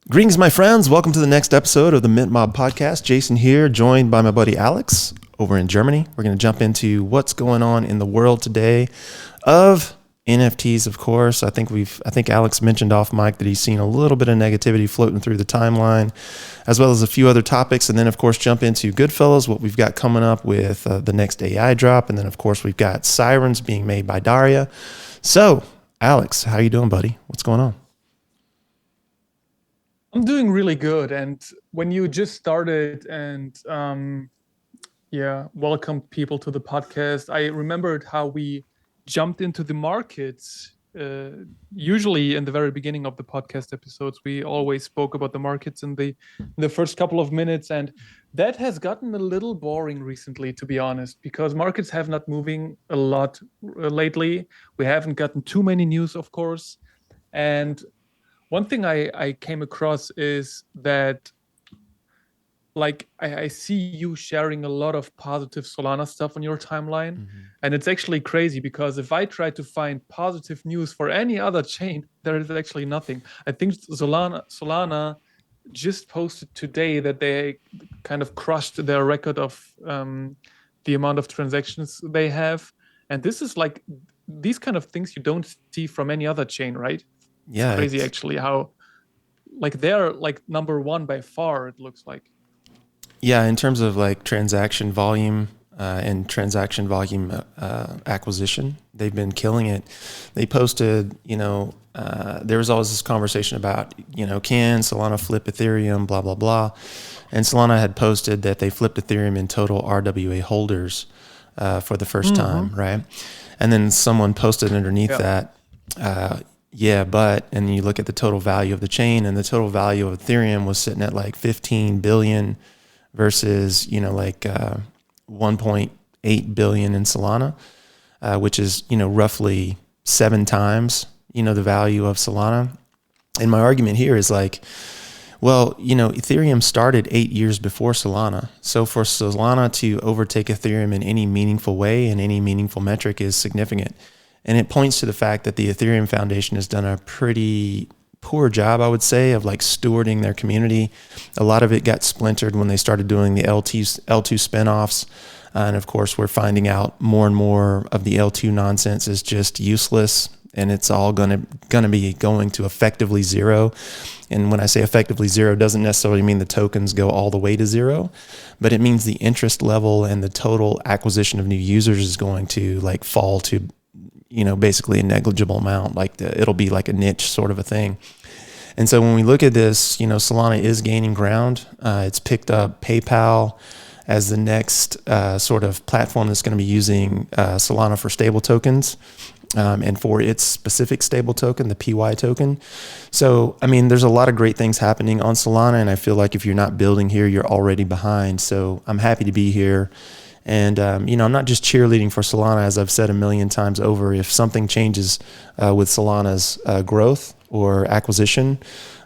Greetings, my friends. Welcome to the next episode of the Mint Mob Podcast. Jason here, joined by my buddy Alex over in Germany. We're going to jump into what's going on in the world today of NFTs, of course. I think Alex mentioned off mic that he's seen a little bit of negativity floating through the timeline, as well as a few other topics. And then, of course, jump into GoodFellas, what we've got coming up with the next AI drop. And then, of course, we've got Sirens being made by Daria. So, Alex, how you doing, buddy? What's going on? I'm doing really good. And when you just started and welcomed people to the podcast, I remembered how we jumped into the markets. Usually in the very beginning of the podcast episodes, we always spoke about the markets in the first couple of minutes. And that has gotten a little boring recently, to be honest, because markets have not moving a lot lately. We haven't gotten too many news, of course. And one thing I came across is that, like, I see you sharing a lot of positive Solana stuff on your timeline. Mm-hmm. And it's actually crazy because if I try to find positive news for any other chain, there is actually nothing. I think Solana just posted today that they kind of crushed their record of the amount of transactions they have. And this is like, these kind of things you don't see from any other chain, right? Yeah, it's crazy actually how like they're like number one by far, it looks like. Yeah, in terms of like transaction volume and transaction volume acquisition, they've been killing it. They posted, there was always this conversation about, can Solana flip Ethereum, blah, blah, blah. And Solana had posted that they flipped Ethereum in total RWA holders for the first time, right? And then someone posted underneath that, and you look at the total value of the chain, and the total value of Ethereum was sitting at like 15 billion versus, 1.8 billion in Solana, which is, roughly 7 times, the value of Solana. And my argument here is like, well, Ethereum started 8 years before Solana. So for Solana to overtake Ethereum in any meaningful way, in any meaningful metric, is significant. And it points to the fact that the Ethereum Foundation has done a pretty poor job, I would say, of like stewarding their community. A lot of it got splintered when they started doing the L2 spinoffs. And of course, we're finding out more and more of the L2 nonsense is just useless. And it's all gonna be going to effectively zero. And when I say effectively zero, doesn't necessarily mean the tokens go all the way to zero, but it means the interest level and the total acquisition of new users is going to like fall to basically a negligible amount. Like it'll be like a niche sort of a thing. And so when we look at this, Solana is gaining ground. It's picked up PayPal as the next sort of platform that's going to be using Solana for stable tokens and for its specific stable token, the PY token. So, there's a lot of great things happening on Solana, and I feel like if you're not building here, you're already behind. So I'm happy to be here. And, I'm not just cheerleading for Solana, as I've said a million times over. If something changes with Solana's growth or acquisition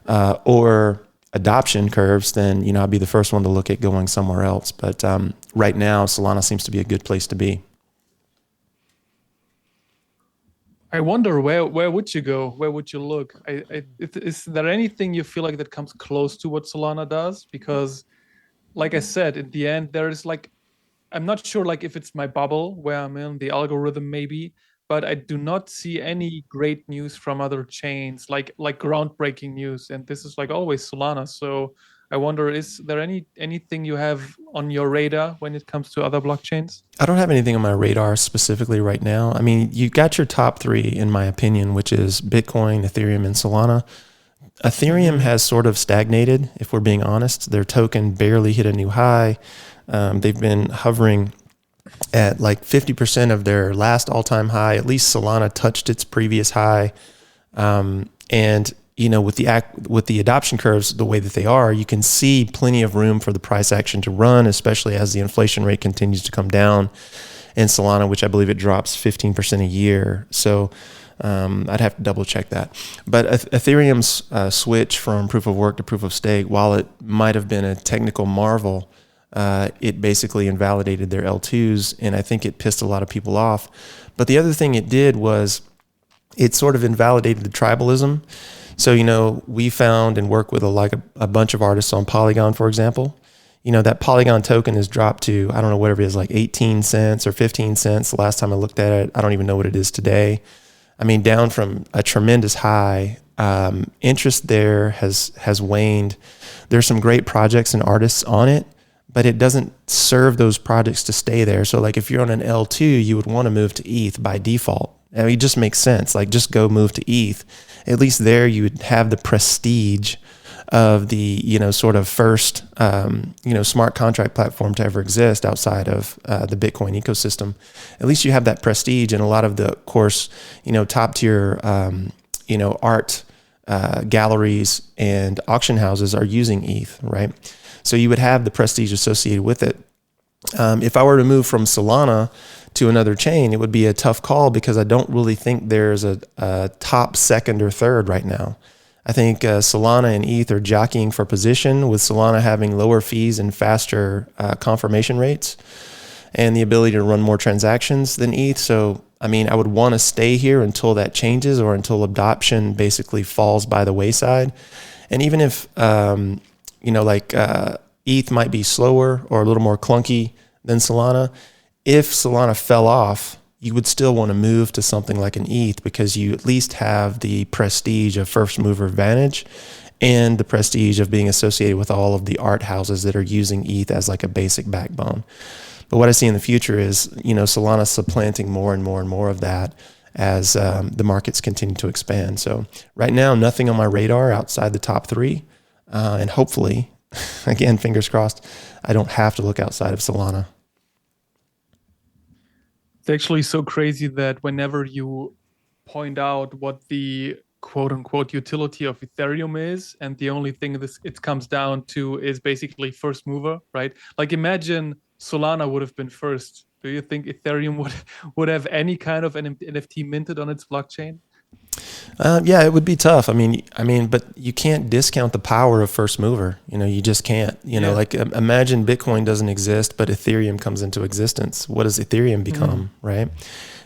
or adoption curves, then, I'll be the first one to look at going somewhere else. But right now, Solana seems to be a good place to be. I wonder where would you go? Where would you look? Is there anything you feel like that comes close to what Solana does? Because, like I said, in the end, there is like, I'm not sure like if it's my bubble where I'm in the algorithm maybe, but I do not see any great news from other chains, like groundbreaking news. And this is like always Solana. So I wonder, is there anything you have on your radar when it comes to other blockchains? I don't have anything on my radar specifically right now. You got your top 3 in my opinion, which is Bitcoin, Ethereum, and Solana. Ethereum has sort of stagnated, if we're being honest. Their token barely hit a new high. They've been hovering at like 50% of their last all-time high. At least Solana touched its previous high. And with the adoption curves the way that they are, you can see plenty of room for the price action to run, especially as the inflation rate continues to come down in Solana, which I believe it drops 15% a year. So I'd have to double check that. But Ethereum's switch from proof of work to proof of stake, while it might have been a technical marvel, it basically invalidated their L2s, and I think it pissed a lot of people off. But the other thing it did was it sort of invalidated the tribalism. So, we found and work with a bunch of artists on Polygon, for example. That Polygon token has dropped to, I don't know, whatever it is, like 18 cents or 15 cents. The last time I looked at it, I don't even know what it is today. I mean, down from a tremendous high. Interest there has waned. There's some great projects and artists on it, but it doesn't serve those projects to stay there. So like if you're on an L2, you would want to move to ETH by default. I mean, it just makes sense. Like just go move to ETH. At least there you would have the prestige of the, sort of first, smart contract platform to ever exist outside of the Bitcoin ecosystem. At least you have that prestige, and a lot of the, of course, top tier, art galleries and auction houses are using ETH, right? So you would have the prestige associated with it. If I were to move from Solana to another chain, it would be a tough call because I don't really think there's a top second or third right now. I think Solana and ETH are jockeying for position, with Solana having lower fees and faster confirmation rates and the ability to run more transactions than ETH. So, I mean, I would want to stay here until that changes or until adoption basically falls by the wayside. And even if, ETH might be slower or a little more clunky than Solana, if Solana fell off, you would still want to move to something like an ETH because you at least have the prestige of first mover advantage and the prestige of being associated with all of the art houses that are using ETH as like a basic backbone. But what I see in the future is, Solana supplanting more and more and more of that as the markets continue to expand. So right now, nothing on my radar outside the top three. And hopefully, again, fingers crossed, I don't have to look outside of Solana. It's actually so crazy that whenever you point out what the quote unquote utility of Ethereum is, and the only thing it comes down to is basically first mover, right? Like imagine Solana would have been first. Do you think Ethereum would have any kind of an NFT minted on its blockchain? Yeah, it would be tough. I mean, but you can't discount the power of first mover. You just can't. Like imagine Bitcoin doesn't exist, but Ethereum comes into existence. What does Ethereum become, right?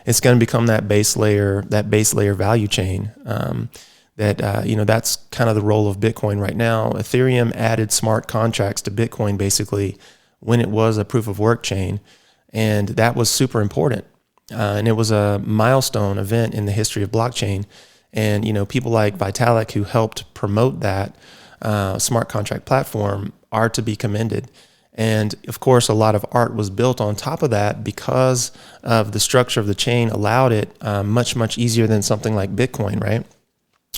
It's going to become that base layer value chain. That's kind of the role of Bitcoin right now. Ethereum added smart contracts to Bitcoin basically when it was a proof of work chain, and that was super important. And it was a milestone event in the history of blockchain. And, people like Vitalik, who helped promote that smart contract platform, are to be commended. And of course, a lot of art was built on top of that because of the structure of the chain allowed it much, much easier than something like Bitcoin, right?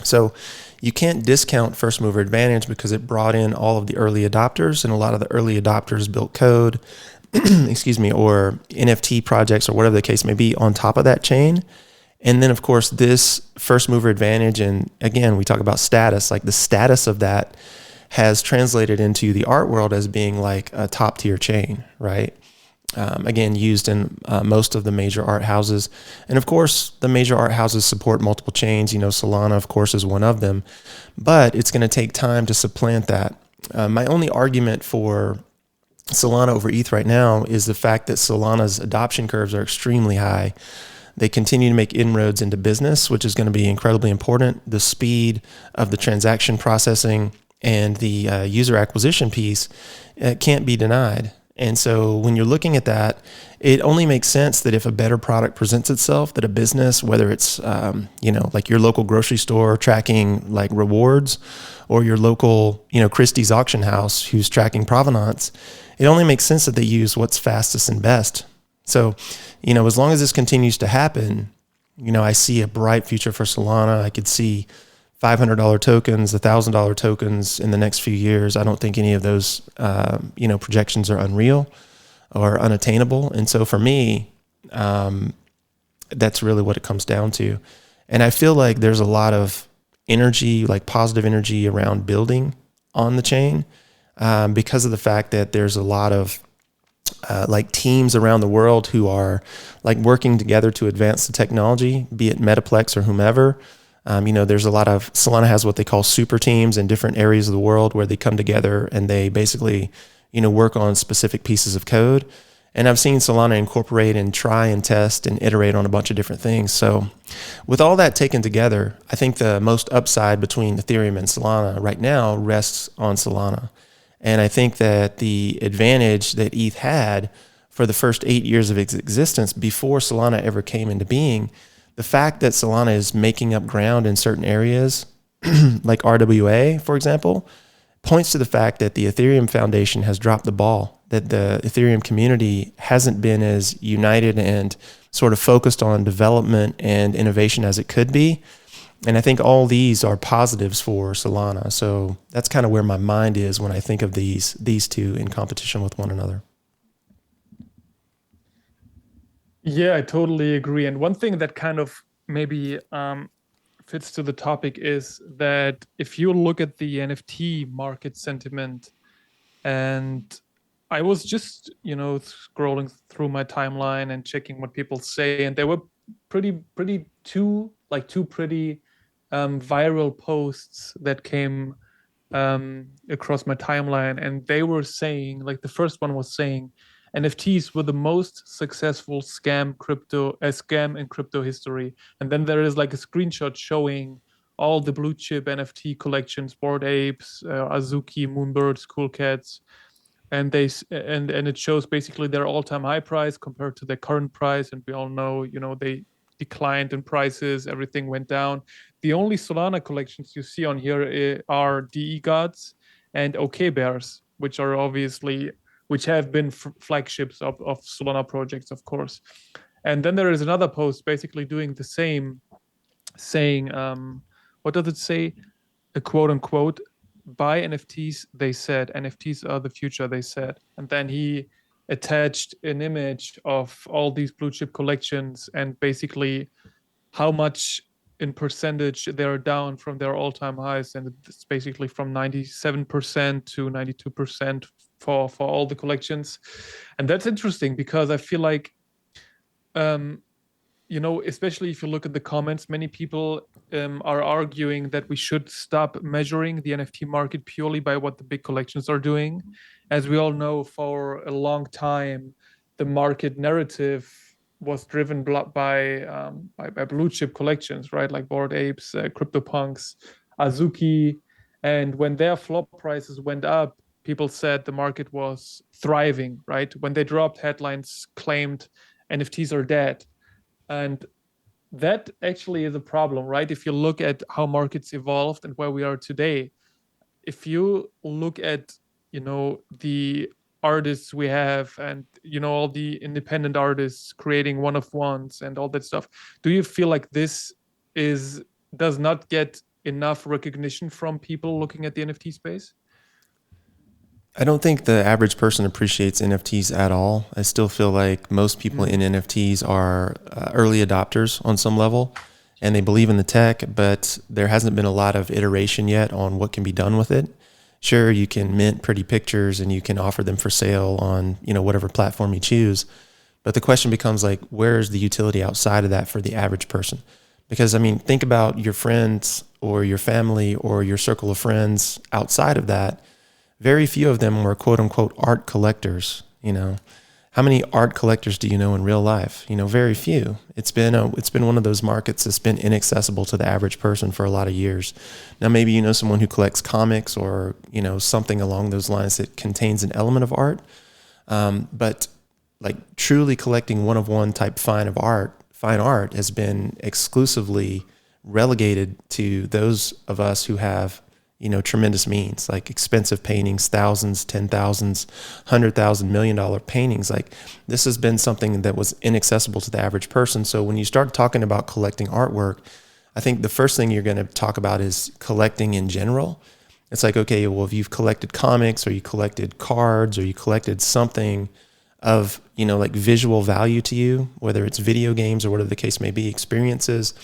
So you can't discount first mover advantage because it brought in all of the early adopters, and a lot of the early adopters built code, or NFT projects or whatever the case may be on top of that chain. And then of course this first mover advantage, and again, we talk about status, like the status of that has translated into the art world as being like a top tier chain, right? Again, used in most of the major art houses. And of course, the major art houses support multiple chains. Solana, of course, is one of them, but it's going to take time to supplant that. My only argument for Solana over ETH right now is the fact that Solana's adoption curves are extremely high. They continue to make inroads into business, which is going to be incredibly important. The speed of the transaction processing and the user acquisition piece can't be denied. And so when you're looking at that, it only makes sense that if a better product presents itself, that a business, whether it's, like your local grocery store tracking like rewards, or your local, Christie's auction house who's tracking provenance, it only makes sense that they use what's fastest and best. So, as long as this continues to happen, I see a bright future for Solana. I could see $500 tokens, $1,000 tokens in the next few years. I don't think any of those, projections are unreal or unattainable. And so for me, that's really what it comes down to. And I feel like there's a lot of energy, like positive energy around building on the chain because of the fact that there's a lot of like teams around the world who are like working together to advance the technology, be it Metaplex or whomever. There's a lot of, Solana has what they call super teams in different areas of the world where they come together and they basically, work on specific pieces of code. And I've seen Solana incorporate and try and test and iterate on a bunch of different things. So with all that taken together, I think the most upside between Ethereum and Solana right now rests on Solana. And I think that the advantage that ETH had for the first 8 years of its existence before Solana ever came into being, the fact that Solana is making up ground in certain areas, like RWA, for example, points to the fact that the Ethereum Foundation has dropped the ball, that the Ethereum community hasn't been as united and sort of focused on development and innovation as it could be. And I think all these are positives for Solana. So that's kind of where my mind is when I think of these two in competition with one another. Yeah, I totally agree. And one thing that kind of maybe fits to the topic is that if you look at the NFT market sentiment, and I was just, scrolling through my timeline and checking what people say, and there were two pretty viral posts that came across my timeline, and they were saying, like, the first one was saying NFTs were the most successful scam in crypto history. And then there is like a screenshot showing all the blue chip NFT collections: Bored Apes, Azuki, Moonbirds, Cool Cats, and it shows basically their all-time high price compared to their current price. And we all know, they declined in prices, everything went down. The only Solana collections you see on here are DE Gods and OK Bears, which have been flagships of Solana projects, of course. And then there is another post basically doing the same, saying, what does it say? A quote unquote, buy NFTs, they said. NFTs are the future, they said. And then he attached an image of all these blue chip collections and basically how much in percentage they're down from their all-time highs. And it's basically from 97% to 92% for all the collections. And that's interesting because I feel like, especially if you look at the comments, many people are arguing that we should stop measuring the NFT market purely by what the big collections are doing. As we all know, for a long time, the market narrative was driven by blue chip collections, right? Like Bored Apes, CryptoPunks, Azuki. And when their flop prices went up, people said the market was thriving, right? When they dropped, headlines claimed NFTs are dead. And that actually is a problem, right? If you look at how markets evolved and where we are today, if you look at, the artists we have and, all the independent artists creating one-of-ones and all that stuff, do you feel like this does not get enough recognition from people looking at the NFT space? I don't think the average person appreciates NFTs at all. I still feel like most people in NFTs are early adopters on some level, and they believe in the tech, but there hasn't been a lot of iteration yet on what can be done with it. Sure, you can mint pretty pictures and you can offer them for sale on, whatever platform you choose. But the question becomes like, where's the utility outside of that for the average person? Because think about your friends or your family or your circle of friends outside of that. Very few of them were quote unquote art collectors. How many art collectors do you know in real life? Very few. It's been one of those markets that's been inaccessible to the average person for a lot of years. Now, maybe you know someone who collects comics or, something along those lines that contains an element of art. But like truly collecting one-of-one type fine art has been exclusively relegated to those of us who have tremendous means, like expensive paintings, thousands, 10,000s, $100,000, $1 million paintings. Like this has been something that was inaccessible to the average person. So when you start talking about collecting artwork, I think the first thing you're going to talk about is collecting in general. It's like, okay, well, if you've collected comics or you collected cards or you collected something of, like visual value to you, whether it's video games or whatever the case may be, experiences,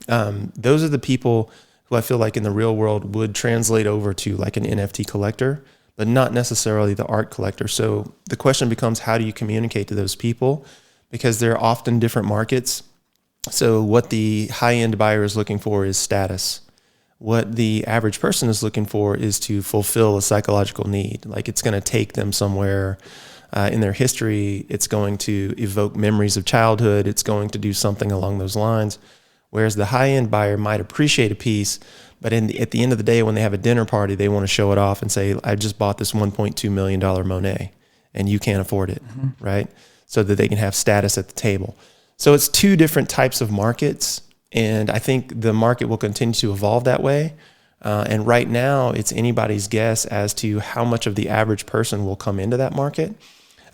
those are the people who I feel like in the real world would translate over to like an NFT collector, but not necessarily the art collector. So the question becomes, how do you communicate to those people? Because they're often different markets. So what the high-end buyer is looking for is status. What the average person is looking for is to fulfill a psychological need. Like it's going to take them somewhere. in their history, it's going to evoke memories of childhood. It's going to do something along those lines. Whereas the high-end buyer might appreciate a piece, but at the end of the day, when they have a dinner party, they want to show it off and say, I just bought this $1.2 million Monet, and you can't afford it, right? So that they can have status at the table. So it's two different types of markets, and I think the market will continue to evolve that way. And right now, it's anybody's guess as to how much of the average person will come into that market.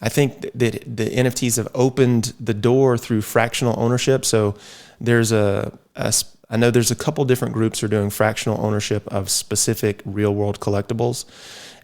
I think that the NFTs have opened the door through fractional ownership. So there's I know there's a couple different groups who are doing fractional ownership of specific real world collectibles.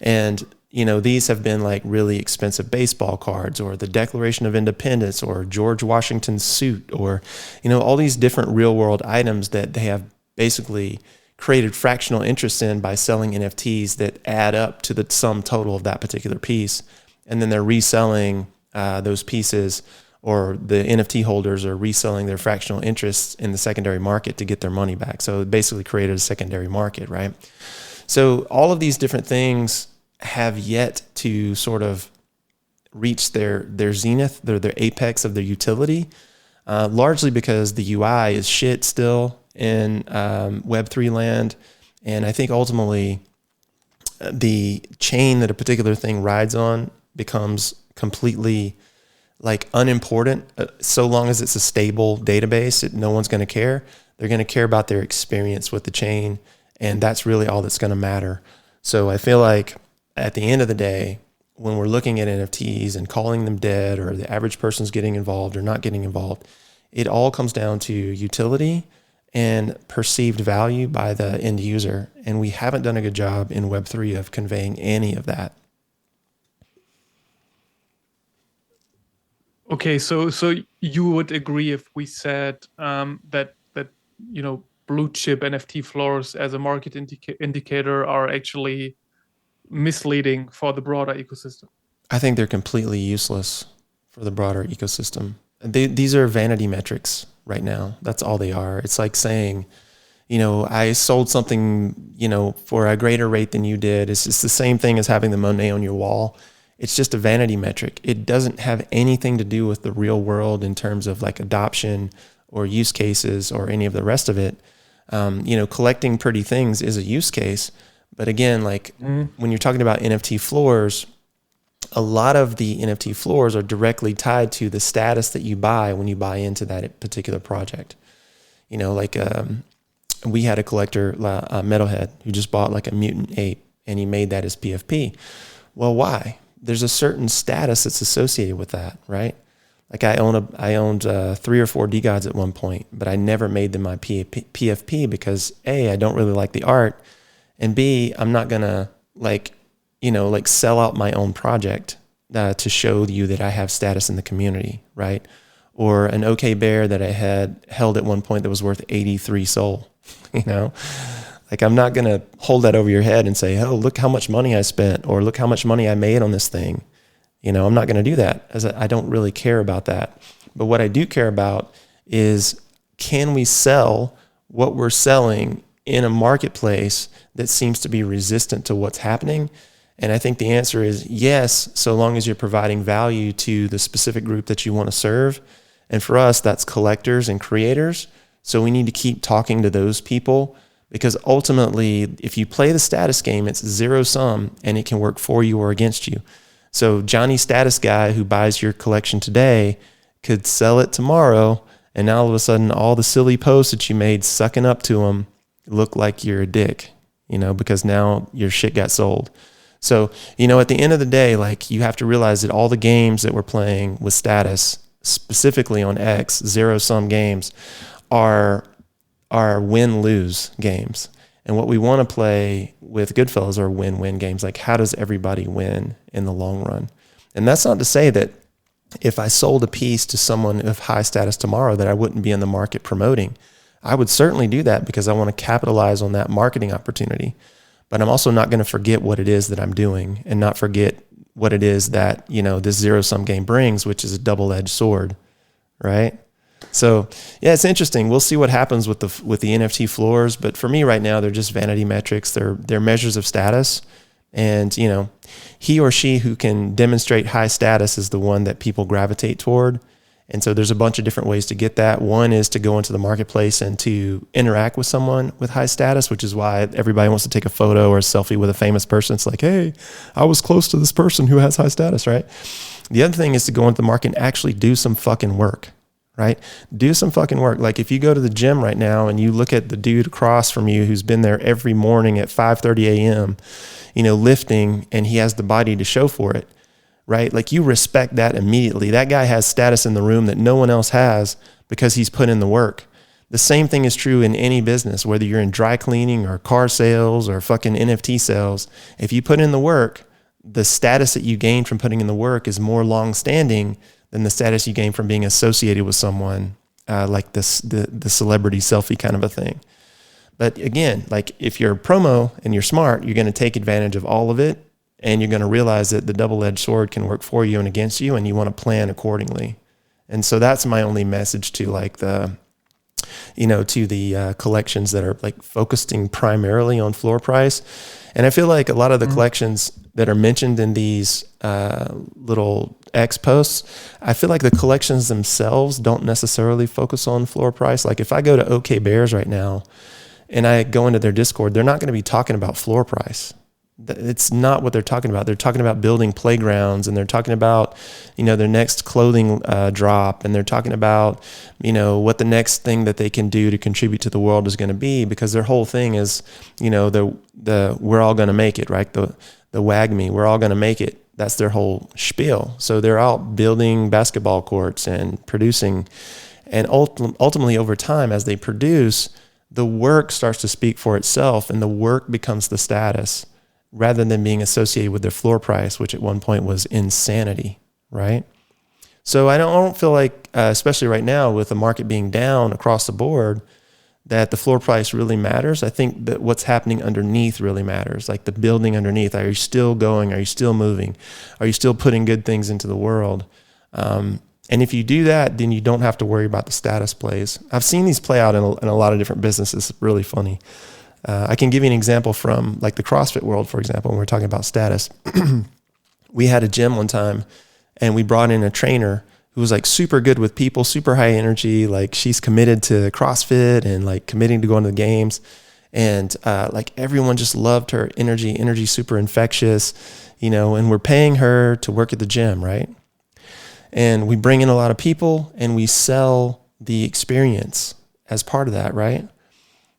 And, these have been like really expensive baseball cards, or the Declaration of Independence, or George Washington's suit, or, all these different real world items that they have basically created fractional interest in by selling NFTs that add up to the sum total of that particular piece. And then they're reselling those pieces, or the NFT holders are reselling their fractional interests in the secondary market to get their money back. So it basically created a secondary market, right? So all of these different things have yet to sort of reach their zenith, their apex of their utility, largely because the UI is shit still in Web3 land. And I think ultimately the chain that a particular thing rides on becomes completely like unimportant, so long as it's a stable database. No one's going to care. They're going to care about their experience with the chain, and that's really all that's going to matter. So I feel like at the end of the day, when we're looking at NFTs and calling them dead, or the average person's getting involved or not getting involved, it all comes down to utility and perceived value by the end user. And we haven't done a good job in Web3 of conveying any of that. Okay, so you would agree if we said that blue chip NFT floors as a market indicator are actually misleading for the broader ecosystem? I think they're completely useless for the broader ecosystem. These are vanity metrics right now. That's all they are. It's like saying, I sold something, for a greater rate than you did. It's the same thing as having the Monet on your wall. It's just a vanity metric. It doesn't have anything to do with the real world in terms of like adoption or use cases or any of the rest of it. Collecting pretty things is a use case. But again, when you're talking about NFT floors, a lot of the NFT floors are directly tied to the status that you buy when you buy into that particular project. We had a collector, Metalhead, who just bought like a mutant ape, and he made that his PFP. Well, why? There's a certain status that's associated with that, right? Like I owned 3 or 4 DeGods at one point, but I never made them my PFP because A, I don't really like the art, and B, I'm not gonna sell out my own project to show you that I have status in the community, right? Or an OK Bear that I had held at one point that was worth 83 SOL, I'm not going to hold that over your head and say, oh, look how much money I spent, or look how much money I made on this thing. I'm not going to do that, as I don't really care about that. But what I do care about is, can we sell what we're selling in a marketplace that seems to be resistant to what's happening? And I think the answer is yes, so long as you're providing value to the specific group that you want to serve. And for us, that's collectors and creators. So we need to keep talking to those people, because ultimately, if you play the status game, it's zero sum, and it can work for you or against you. So Johnny Status Guy, who buys your collection today, could sell it tomorrow, and now all of a sudden, all the silly posts that you made sucking up to him look like you're a dick, because now your shit got sold. So, at the end of the day, you have to realize that all the games that we're playing with status, specifically on X, zero-sum games, are win-lose games. And what we want to play with GoodFellas are win-win games. Like, how does everybody win in the long run? And that's not to say that if I sold a piece to someone of high status tomorrow that I wouldn't be in the market promoting. I would certainly do that because I want to capitalize on that marketing opportunity. But I'm also not going to forget what it is that I'm doing, and not forget what it is that, this zero-sum game brings, which is a double-edged sword, right? So yeah, it's interesting. We'll see what happens with the NFT floors. But for me right now, they're just vanity metrics. They're measures of status, And, he or she who can demonstrate high status is the one that people gravitate toward. And so there's a bunch of different ways to get that. One is to go into the marketplace and to interact with someone with high status, which is why everybody wants to take a photo or a selfie with a famous person. It's like, hey, I was close to this person who has high status, right? The other thing is to go into the market and actually do some fucking work, right? Do some fucking work. Like if you go to the gym right now and you look at the dude across from you who's been there every morning at 5:30 a.m., lifting, and he has the body to show for it, right? Like you respect that immediately. That guy has status in the room that no one else has because he's put in the work. The same thing is true in any business, whether you're in dry cleaning or car sales or fucking NFT sales. If you put in the work, the status that you gain from putting in the work is more long-standing than the status you gain from being associated with someone, like this, the celebrity selfie kind of a thing. But again, like if you're a promo and you're smart, you're going to take advantage of all of it, and you're going to realize that the double-edged sword can work for you and against you, and you want to plan accordingly. And so that's my only message to like the, to the collections that are like focusing primarily on floor price. And I feel like a lot of the collections that are mentioned in these little X posts, I feel like the collections themselves don't necessarily focus on floor price. Like if I go to OK Bears right now and I go into their Discord, they're not going to be talking about floor price. It's not what they're talking about. They're talking about building playgrounds, and they're talking about, their next clothing drop, and they're talking about, what the next thing that they can do to contribute to the world is going to be, because their whole thing is, the we're all going to make it, right? The WAGMI, we're all going to make it. That's their whole spiel. So they're out building basketball courts and producing, and ultimately over time, as they produce, the work starts to speak for itself, and the work becomes the status, rather than being associated with their floor price, which at one point was insanity, right? So I don't feel like, especially right now with the market being down across the board, that the floor price really matters. I think that what's happening underneath really matters, like the building underneath. Are you still going? Are you still moving? Are you still putting good things into the world? And if you do that, then you don't have to worry about the status plays. I've seen these play out in a lot of different businesses. It's really funny. I can give you an example from like the CrossFit world, for example, when we're talking about status. We had a gym one time and we brought in a trainer who was like super good with people, super high energy. Like she's committed to CrossFit and like committing to going to the games. And like everyone just loved her energy super infectious, and we're paying her to work at the gym, right? And we bring in a lot of people and we sell the experience as part of that, right?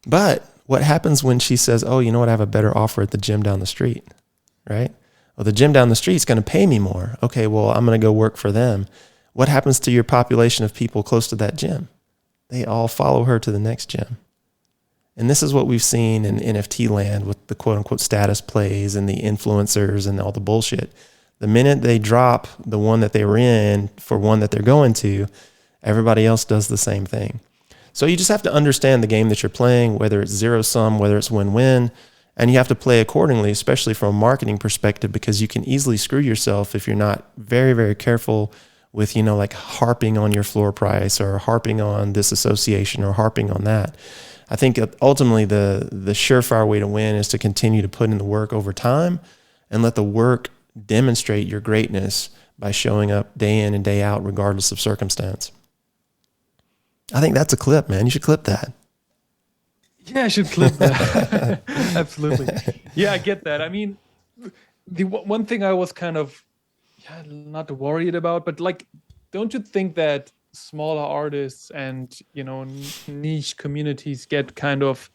But what happens when she says, oh, you know what, I have a better offer at the gym down the street, right? Well, the gym down the street is going to pay me more. Okay, well, I'm going to go work for them. What happens to your population of people close to that gym? They all follow her to the next gym. And this is what we've seen in NFT land with the quote unquote status plays and the influencers and all the bullshit. The minute they drop the one that they were in for one that they're going to, everybody else does the same thing. So you just have to understand the game that you're playing, whether it's zero sum, whether it's win-win, and you have to play accordingly, especially from a marketing perspective, because you can easily screw yourself if you're not very, very careful with, like harping on your floor price or harping on this association or harping on that. I think ultimately the surefire way to win is to continue to put in the work over time and let the work demonstrate your greatness by showing up day in and day out, regardless of circumstance. I think that's a clip, man. You should clip that. Yeah, I should clip that. Absolutely. Yeah, I get that. I mean, the one thing I was kind of not worried about, but like, don't you think that smaller artists and, niche communities get kind of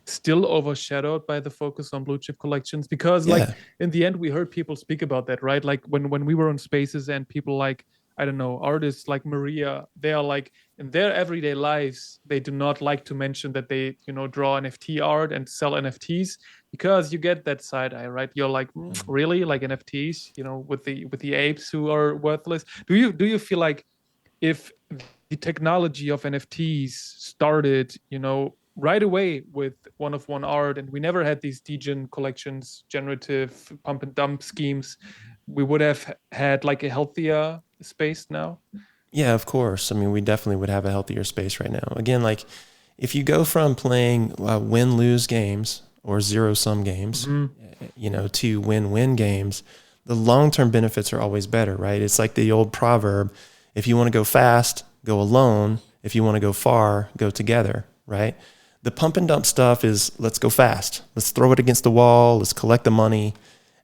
still overshadowed by the focus on blue chip collections? Because like in the end, we heard people speak about that, right? Like when we were on spaces and people like, I don't know, artists like Maria, they are like in their everyday lives, they do not like to mention that they, draw NFT art and sell NFTs, because you get that side eye, right? You're like, really, like NFTs, with the apes who are worthless. Do you feel like if the technology of NFTs started, right away with one of one art, and we never had these degen collections, generative pump and dump schemes, we would have had like a healthier space now? Yeah, of course. I mean, we definitely would have a healthier space right now. Again, like if you go from playing win-lose games or zero-sum games, Mhm. to win-win games, the long-term benefits are always better, right? It's like the old proverb, if you want to go fast, go alone. If you want to go far, go together, right? The pump and dump stuff is let's go fast. Let's throw it against the wall. Let's collect the money.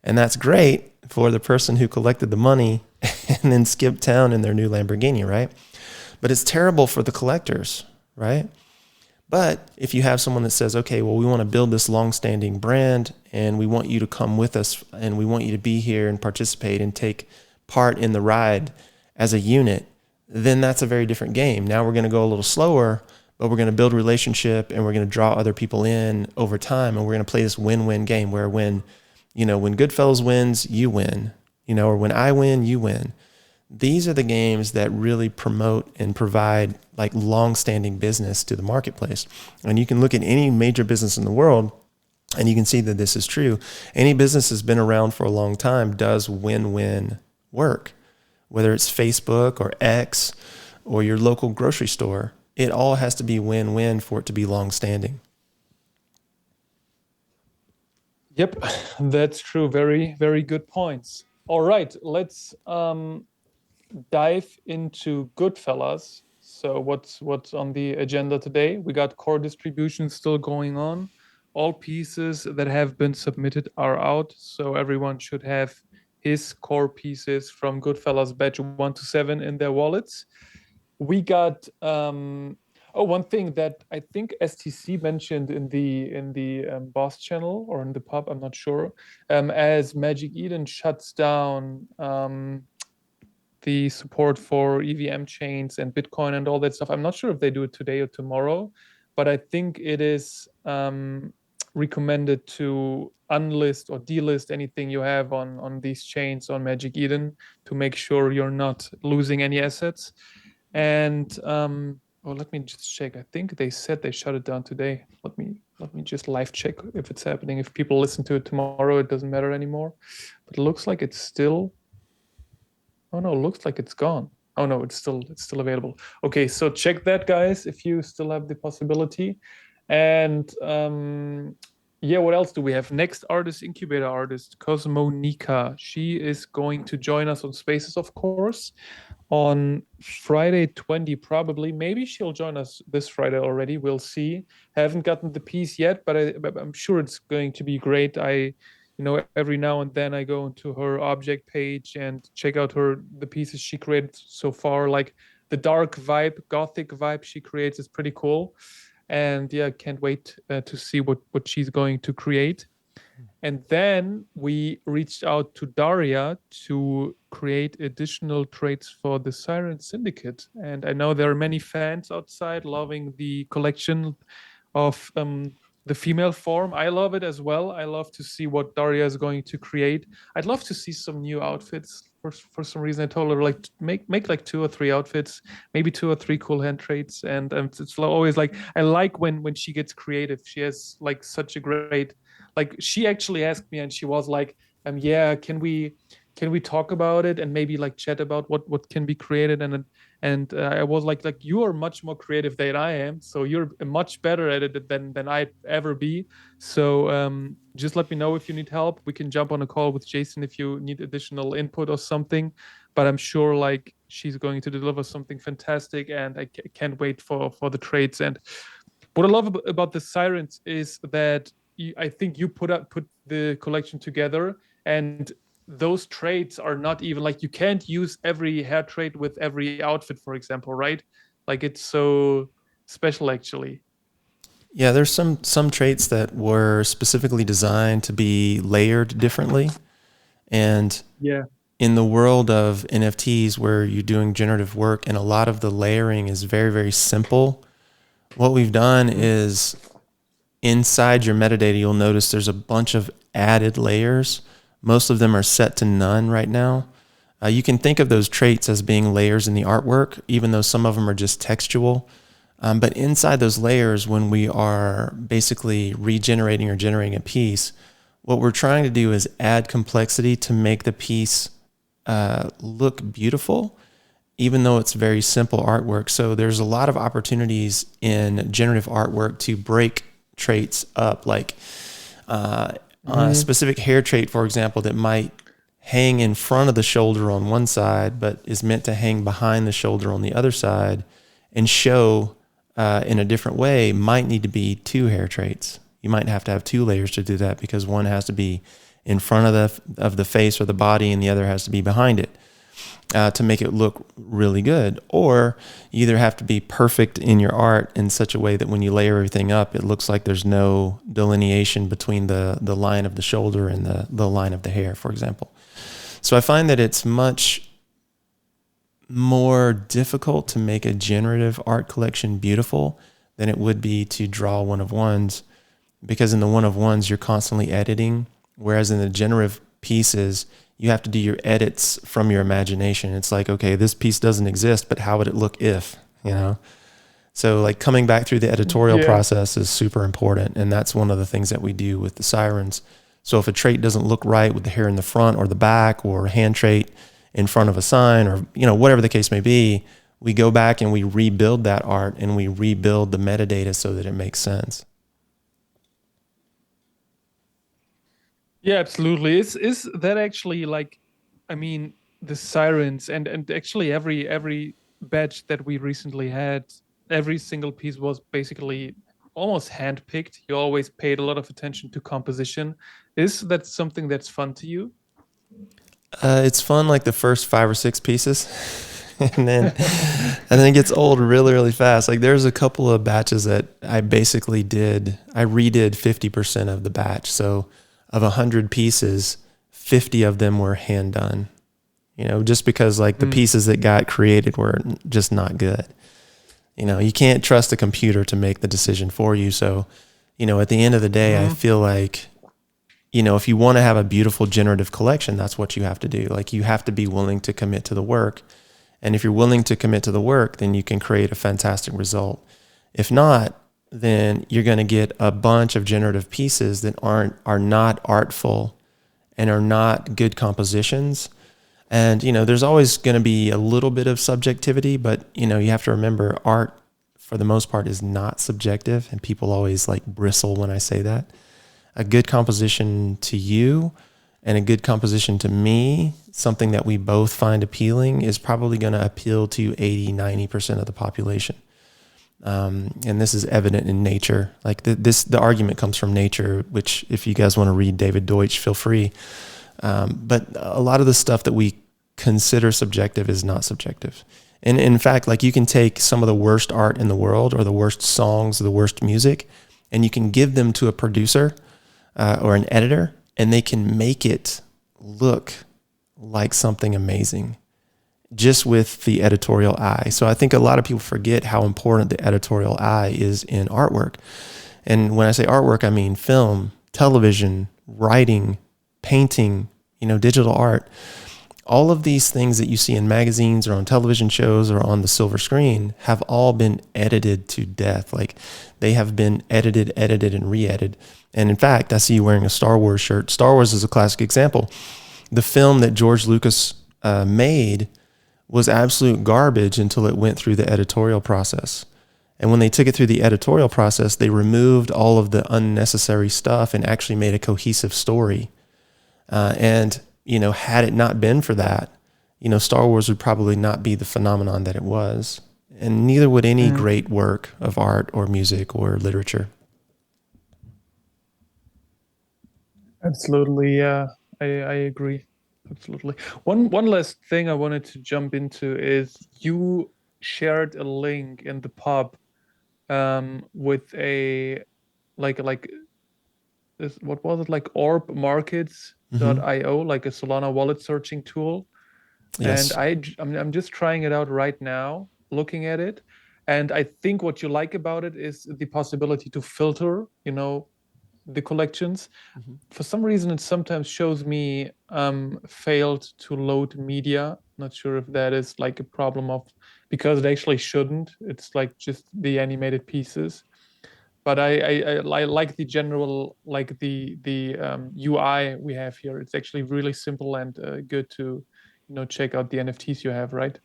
And that's great for the person who collected the money and then skipped town in their new Lamborghini, right? But it's terrible for the collectors, right? But if you have someone that says, okay, well, we want to build this long-standing brand and we want you to come with us and we want you to be here and participate and take part in the ride as a unit, then that's a very different game. Now we're going to go a little slower, but we're going to build relationship and we're going to draw other people in over time. And we're going to play this win-win game where when GoodFellas wins, you win, or when I win, you win. These are the games that really promote and provide like long-standing business to the marketplace. And you can look at any major business in the world and you can see that this is true. Any business that's been around for a long time does win-win work, whether it's Facebook or X or your local grocery store. It all has to be win-win for it to be long-standing. Yep, that's true. Very, very good points. All right, let's dive into GoodFellas. So what's on the agenda today? We got core distribution still going on. All pieces that have been submitted are out, so everyone should have his core pieces from GoodFellas batch 1 to 7 in their wallets. We got one thing that I think STC mentioned in the boss channel or in the pub, I'm not sure, as Magic Eden shuts down the support for EVM chains and Bitcoin and all that stuff. I'm not sure if they do it today or tomorrow, but I think it is recommended to unlist or delist anything you have on these chains on Magic Eden to make sure you're not losing any assets. And let me just check. I think they said they shut it down today. Let me just live check if it's happening. If people listen to it tomorrow, it doesn't matter anymore. But it looks like it's still. Oh no, it looks like it's gone. Oh no, it's still available. Okay, so check that, guys, if you still have the possibility. And what else do we have? Next artist, incubator artist, Cosmo Nika. She is going to join us on Spaces, of course, on Friday 20, probably. Maybe she'll join us this Friday already. We'll see. Haven't gotten the piece yet, but I'm sure it's going to be great. Every now and then I go into her object page and check out the pieces she created so far. Like the dark vibe, gothic vibe she creates is pretty cool. And yeah, can't wait to see what she's going to create. And then we reached out to Daria to create additional traits for the Siren Syndicate. And I know there are many fans outside loving the collection of the female form. I love it as well. I love to see what Daria is going to create. I'd love to see some new outfits. For some reason, I told her like make like 2 or 3 outfits, maybe 2 or 3 cool hand traits. And it's always like I like when she gets creative. She has like such a great, like she actually asked me and she was like, yeah, can we talk about it and maybe like chat about what can be created? And I was like you are much more creative than I am, so you're much better at it than I'd ever be. So just let me know if you need help. We can jump on a call with Jason if you need additional input or something. But I'm sure like she's going to deliver something fantastic, and I can't wait for the traits. And what I love about the Sirens is that I think you put the collection together, and those traits are not even like you can't use every hair trait with every outfit, for example, right? Like it's so special, actually. Yeah, there's some traits that were specifically designed to be layered differently. And Yeah. in the world of NFTs where you're doing generative work and a lot of the layering is very, very simple, what we've done is inside your metadata, you'll notice there's a bunch of added layers. Most of them are set to none right now. You can think of those traits as being layers in the artwork, even though some of them are just textual. But inside those layers, when we are basically regenerating or generating a piece, what we're trying to do is add complexity to make the piece look beautiful, even though it's very simple artwork. So there's a lot of opportunities in generative artwork to break traits up. Like Uh, a Mm-hmm. specific hair trait, for example, that might hang in front of the shoulder on one side, but is meant to hang behind the shoulder on the other side and show in a different way, might need to be two hair traits. You might have to have two layers to do that because one has to be in front of the face or the body, and the other has to be behind it to make it look really good. Or you either have to be perfect in your art in such a way that when you layer everything up, it looks like there's no delineation between the line of the shoulder and the line of the hair, for example. So I find that it's much more difficult to make a generative art collection beautiful than it would be to draw one of ones, because in the one of ones you're constantly editing, whereas in the generative pieces you have to do your edits from your imagination. It's like, okay, this piece doesn't exist, but how would it look if, you know? So like coming back through the editorial Yeah. process is super important, and that's one of the things that we do with the sirens. So if a trait doesn't look right with the hair in the front or the back, or a hand trait in front of a sign, or whatever the case may be, we go back and we rebuild that art and we rebuild the metadata so that it makes sense. Yeah, absolutely. Is that actually like, I mean, the sirens and actually every batch that we recently had, every single piece was basically almost handpicked. You always paid a lot of attention to composition. Is that something that's fun to you? It's fun like the first 5 or 6 pieces, and then it gets old really really fast. Like there's a couple of batches that I basically did. I redid 50% of the batch. So of 100 pieces, 50 of them were hand done. Just because like the Mm, pieces that got created were just not good. You can't trust a computer to make the decision for you. So, at the end of the day, I mm, feel like if you want to have a beautiful generative collection, that's what you have to do. Like you have to be willing to commit to the work. And if you're willing to commit to the work, then you can create a fantastic result. If not, then you're going to get a bunch of generative pieces that are not artful and are not good compositions. And there's always going to be a little bit of subjectivity, but you have to remember art for the most part is not subjective, and people always like bristle when I say that. A good composition to you and a good composition to me, something that we both find appealing, is probably going to appeal to 80-90% of the population. And this is evident in nature. Like the argument comes from nature, which if you guys want to read David Deutsch, feel free. But a lot of the stuff that we consider subjective is not subjective. And in fact, like you can take some of the worst art in the world or the worst songs or the worst music, and you can give them to a producer or an editor, and they can make it look like something amazing just with the editorial eye. So I think a lot of people forget how important the editorial eye is in artwork. And when I say artwork, I mean film, television, writing, painting, digital art. All of these things that you see in magazines or on television shows or on the silver screen have all been edited to death. Like they have been edited, and re-edited. And in fact, I see you wearing a Star Wars shirt. Star Wars is a classic example. The film that George Lucas made was absolute garbage until it went through the editorial process. And when they took it through the editorial process, they removed all of the unnecessary stuff and actually made a cohesive story. And had it not been for that, Star Wars would probably not be the phenomenon that it was. And neither would any mm. great work of art or music or literature. Absolutely. Yeah, I agree. Absolutely. One last thing I wanted to jump into is you shared a link in the pub with a like what was it, like Mm-hmm. orbmarkets.io, like a Solana wallet searching tool. And Yes. I'm just trying it out right now, looking at it. And I think what you like about it is the possibility to filter, the collections. Mhm. For some reason, it sometimes shows me failed to load media. Not sure if that is like a problem of, because it actually shouldn't. It's like just the animated pieces. But I like the general, like the UI we have here. It's actually really simple and good to check out the NFTs you have, right?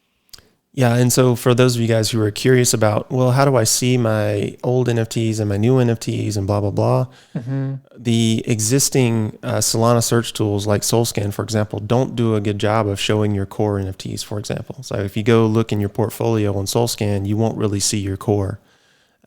Yeah, and so for those of you guys who are curious about, well, how do I see my old NFTs and my new NFTs and blah blah blah, Mm-hmm. the existing Solana search tools like SoulScan, for example, don't do a good job of showing your core NFTs, for example. So if you go look in your portfolio on SoulScan, you won't really see your core.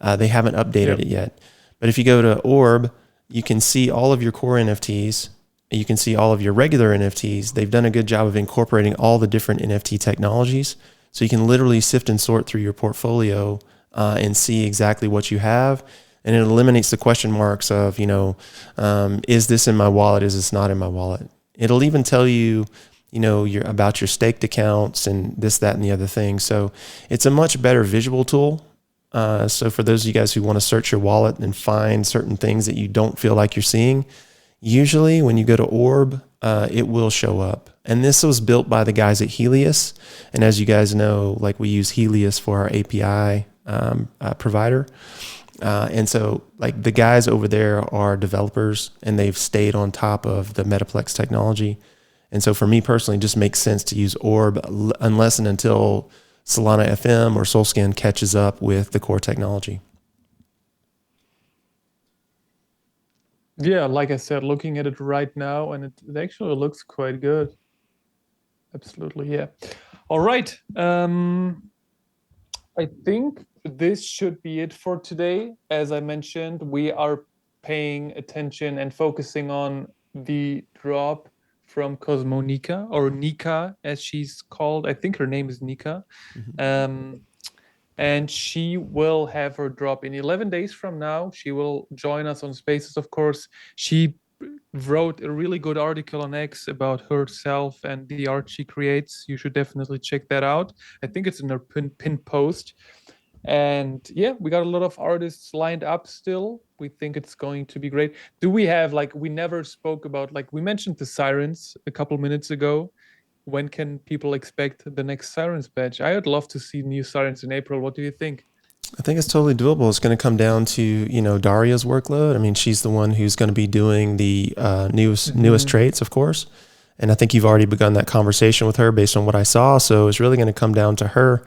They haven't updated Yep. it yet. But if you go to Orb, you can see all of your core NFTs. You can see all of your regular NFTs. They've done a good job of incorporating all the different NFT technologies. So you can literally sift and sort through your portfolio and see exactly what you have. And it eliminates the question marks of, is this in my wallet? Is this not in my wallet? It'll even tell you, about your staked accounts and this, that, and the other thing. So it's a much better visual tool. So for those of you guys who want to search your wallet and find certain things that you don't feel like you're seeing, usually when you go to Orb, it will show up. And this was built by the guys at Helios. And as you guys know, like we use Helios for our API provider. And so like the guys over there are developers and they've stayed on top of the Metaplex technology. And so for me personally, it just makes sense to use Orb unless and until Solana FM or SoulScan catches up with the core technology. Yeah, like I said, looking at it right now, and it actually looks quite good. Absolutely, yeah. All right. I think this should be it for today. As I mentioned, we are paying attention and focusing on the drop from Cosmo Nika, or Nika as she's called. I think her name is Nika. Um, and she will have her drop in 11 days from now. She will join us on Spaces, of course. She wrote a really good article on X about herself and the art she creates. You should definitely check that out. I think it's in her pin post. And yeah, we got a lot of artists lined up still. We think it's going to be great. Do we have, like, we never spoke about, like, we mentioned the Sirens a couple minutes ago. When can people expect the next Sirens badge? I would love to see new Sirens in April. What do you think? I think it's totally doable. It's going to come down to, Daria's workload. I mean, she's the one who's going to be doing the newest traits, of course. And I think you've already begun that conversation with her based on what I saw. So it's really going to come down to her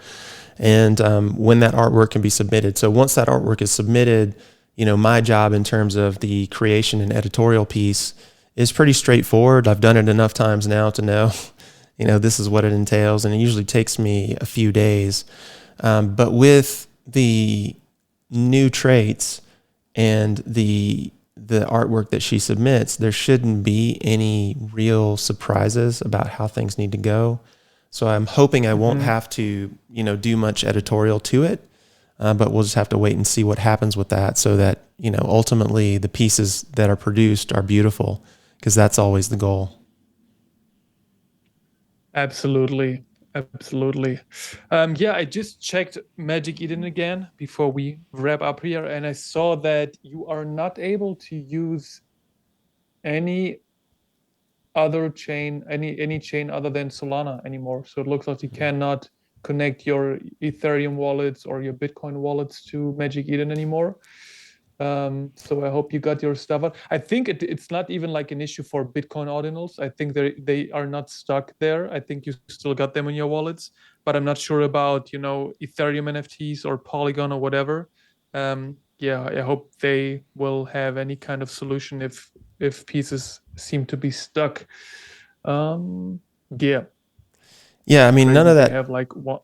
and when that artwork can be submitted. So once that artwork is submitted, my job in terms of the creation and editorial piece is pretty straightforward. I've done it enough times now to know, this is what it entails. And it usually takes me a few days. But with the new traits and the artwork that she submits, there shouldn't be any real surprises about how things need to go. So I'm hoping I won't have to, do much editorial to it, but we'll just have to wait and see what happens with that so that, ultimately the pieces that are produced are beautiful, because that's always the goal. Absolutely. Absolutely. Yeah, I just checked Magic Eden again before we wrap up here, and I saw that you are not able to use any other chain, any chain other than Solana anymore. So it looks like you cannot connect your Ethereum wallets or your Bitcoin wallets to Magic Eden anymore. So I hope you got your stuff out. I think it's not even like an issue for Bitcoin ordinals. I think they are not stuck there. I think you still got them in your wallets, but I'm not sure about, Ethereum NFTs or Polygon or whatever. Yeah, I hope they will have any kind of solution if pieces seem to be stuck. Yeah. Yeah, I mean, none of They that. have like what.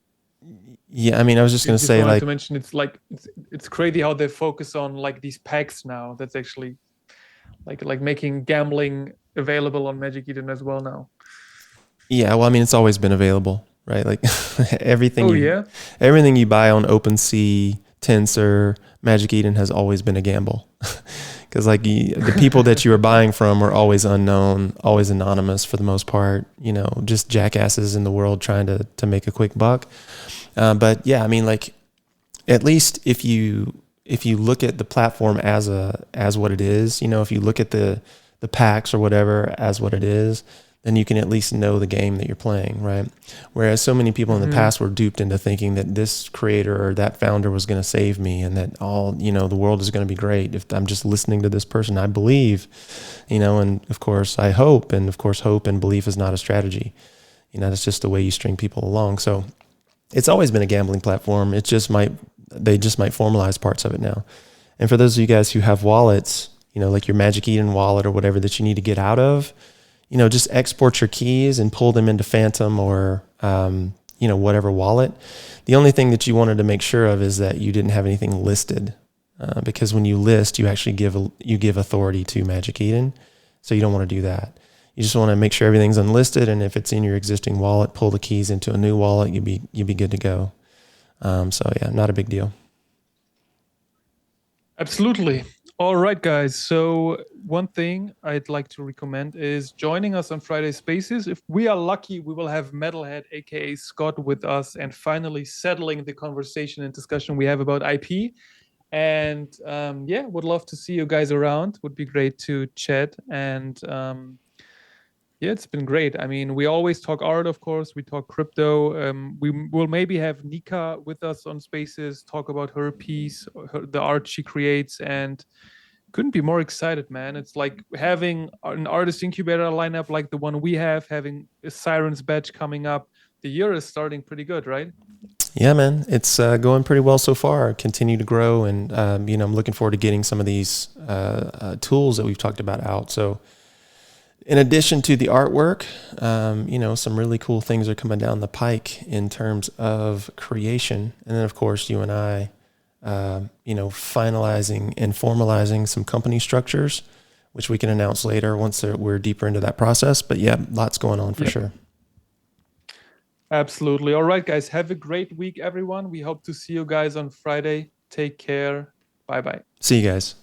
Yeah, I mean, I was just going to Just say, wanted like, to mention it's crazy how they focus on like these packs now. That's actually like making gambling available on Magic Eden as well now. yeah, well, I mean, it's always been available, right? Like everything Oh you yeah, everything you buy on OpenSea, Tensor, Magic Eden has always been a gamble. Because like the people that you are buying from are always unknown, always anonymous for the most part, just jackasses in the world trying to make a quick buck. But yeah, I mean, like, at least if you look at the platform as what it is, if you look at the packs or whatever as what it is, then you can at least know the game that you're playing, right? Whereas so many people in the past were duped into thinking that this creator or that founder was going to save me and that all, the world is going to be great if I'm just listening to this person. I believe, and of course I hope, and of course hope and belief is not a strategy. That's just the way you string people along. So It's always been a gambling platform. They just might formalize parts of it now. And for those of you guys who have wallets, like your Magic Eden wallet or whatever that you need to get out of, just export your keys and pull them into Phantom or, whatever wallet. The only thing that you wanted to make sure of is that you didn't have anything listed, because when you list, you actually give authority to Magic Eden. So you don't want to do that. You just want to make sure everything's unlisted, and if it's in your existing wallet, pull the keys into a new wallet. You'd be good to go. So yeah, not a big deal. Absolutely. All right, guys. So one thing I'd like to recommend is joining us on Friday Spaces. If we are lucky, we will have Metalhead, aka Scott, with us and finally settling the conversation and discussion we have about IP. And would love to see you guys around. Would be great to chat. And it's been great. I mean, we always talk art, of course. We talk crypto. We will maybe have Nika with us on Spaces, talk about her piece, the art she creates, and couldn't be more excited, man. It's like having an artist incubator lineup like the one we have, having a Sirens batch coming up. The year is starting pretty good, right? Yeah, man, it's going pretty well so far. Continue to grow, and I'm looking forward to getting some of these tools that we've talked about out. So, in addition to the artwork, some really cool things are coming down the pike in terms of creation, and then of course you and I, finalizing and formalizing some company structures, which we can announce later once we're deeper into that process. But yeah, lots going on for sure. Absolutely. All right, guys. Have a great week, everyone. We hope to see you guys on Friday. Take care. Bye-bye. See you guys.